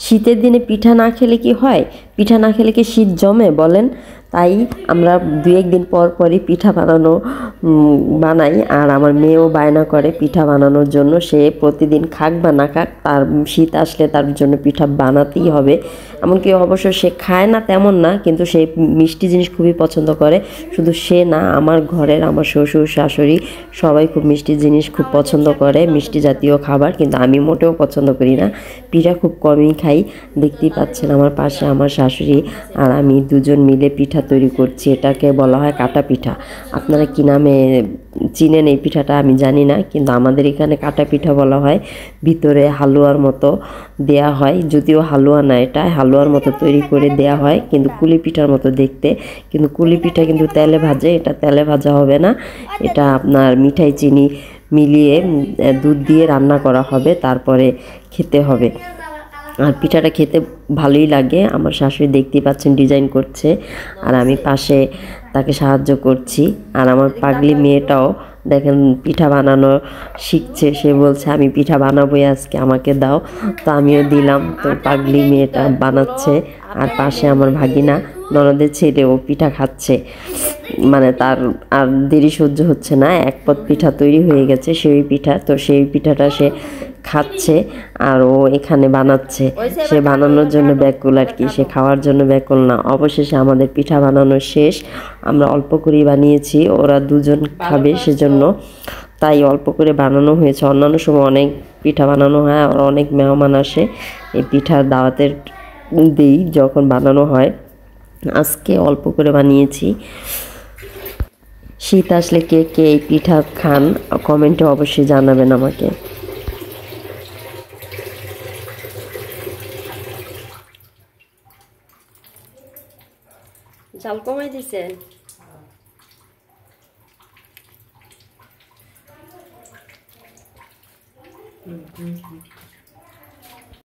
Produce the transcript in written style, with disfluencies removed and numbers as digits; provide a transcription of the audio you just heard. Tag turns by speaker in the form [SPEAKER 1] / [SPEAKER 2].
[SPEAKER 1] শীতের দিনে পিঠা না খেলে কি হয়? পিঠা না খেলে কি শীত জমে বলেন? তাই আমরা 2-1 দিন পর পরই পিঠা বানাই। আর আমার মেয়েও বায়না করে পিঠা বানানোর জন্য। সে প্রতিদিন খাক বা না খাক, তার শীত আসলে তার জন্য পিঠা বানাতেই হবে। এমনকি অবশ্য সে খায় না তেমন না, কিন্তু সে মিষ্টি জিনিস খুবই পছন্দ করে। শুধু সে না, আমার ঘরের আমার শ্বশুর শাশুড়ি সবাই খুব মিষ্টি জিনিস খুব পছন্দ করে, মিষ্টি জাতীয় খাবার। কিন্তু আমি মোটেও পছন্দ করি না, পিঠা খুব কমই খাই। দেখতেই পাচ্ছেন আমার পাশে আমার শাশুড়ি আর আমি দুজন মিলে পিঠা তৈরি করছি। এটাকে বলা হয় কাটা পিঠা। আপনারা কি নামে চিনেন এই পিঠাটা আমি জানি না, কিন্তু আমাদের এখানে কাটা পিঠা বলা হয়। ভিতরে হালুয়ার মতো দেয়া হয়, যদিও হালুয়া না, এটা হালুয়ার মতো তৈরি করে দেয়া হয়, কিন্তু কুলি পিঠার মতো দেখতে। কিন্তু কুলি পিঠা কিন্তু তেলে ভাজে, এটা তেলে ভাজা হবে না। এটা আপনার মিঠাই চিনি মিলিয়ে দুধ দিয়ে রান্না করা হবে, তারপরে খেতে হবে। আর পিঠাটা খেতে ভালোই লাগে। আমার শাশুড়ি দেখতেই পাচ্ছেন ডিজাইন করছে, আর আমি পাশে তাকে সাহায্য করছি। আর আমার পাগলি মেয়েটাও দেখেন পিঠা বানানো শিখছে। সে বলছে আমি পিঠা বানাবোই আজকে, আমাকে দাও। তো আমিও দিলাম। তো পাগলি মেয়েটা বানাচ্ছে, আর পাশে আমার ভাগিনা ননদের ছেলেও পিঠা খাচ্ছে। মানে তার আর দেরি সহ্য হচ্ছে না, এক পদ পিঠা তৈরি হয়ে গেছে, সেই পিঠা। তো সেই পিঠাটা সে খাচ্ছে আর ও এখানে বানাচ্ছে। সে বানানোর জন্য ব্যাকুল আর কি, সে খাওয়ার জন্য ব্যাকুল না। অবশেষে আমাদের পিঠা বানানো শেষ। আমরা অল্প করেই বানিয়েছি, ওরা দুজন খাবে সেজন্য তাই অল্প করে বানানো হয়েছে। অন্যান্য সময় অনেক পিঠা বানানো হয় আর অনেক মেহমান আসে, এই পিঠার দাওয়াতের দেই যখন বানানো হয়। আজকে অল্প করে বানিয়েছি। শীত আসলে কে কে এই পিঠা খান কমেন্টে অবশ্যই জানাবেন আমাকে। জাল কমাই দিছেন?